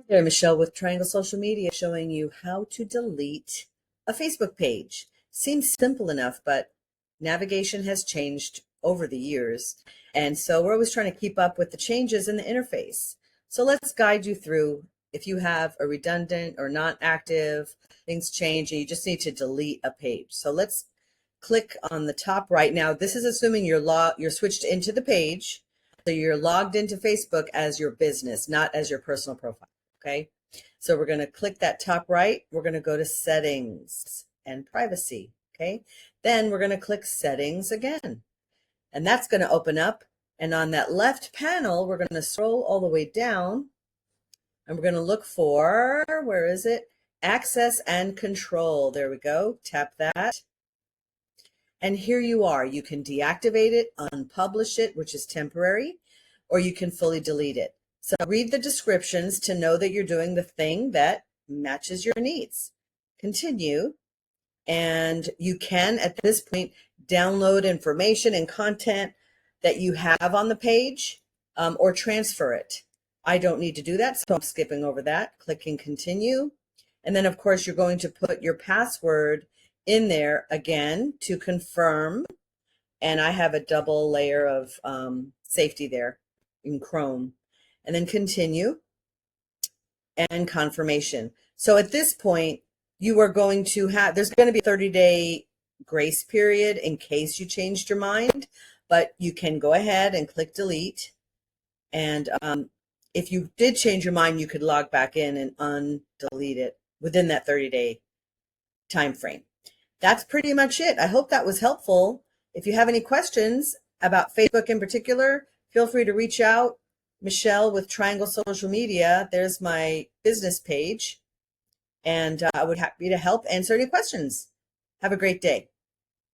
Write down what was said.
There, Michelle with Triangle Social Media, showing you how to delete a Facebook page. Seems simple enough, but navigation has changed over the years. And so we're always trying to keep up with the changes in the interface. So let's guide you through if you have a redundant or not active, things change, and you just need to delete a page. So let's click on the top right. Now, this is assuming you're switched into the page. So you're logged into Facebook as your business, not as your personal profile. Okay, so we're going to click that top right. We're going to go to settings and privacy. Okay, then we're going to click settings again, and that's going to open up. And on that left panel, we're going to scroll all the way down, and we're going to look for, where is it? Access and control. There we go. Tap that. And here you are. You can deactivate it, unpublish it, which is temporary, or you can fully delete it. So read the descriptions to know that you're doing the thing that matches your needs. Continue. And you can, at this point, download information and content that you have on the page or transfer it. I don't need to do that, so I'm skipping over that, clicking continue. And then, of course, you're going to put your password in there again to confirm. And I have a double layer of safety there in Chrome. And then continue and confirmation. So at this point, you are going to have, there's going to be a 30-day grace period in case you changed your mind, but you can go ahead and click delete. And if you did change your mind, you could log back in and undelete it within that 30-day time frame. That's pretty much it. I hope that was helpful. If you have any questions about Facebook in particular, feel free to reach out. Michelle with Triangle Social Media. There's my business page, and I would be happy to help answer any questions. Have a great day.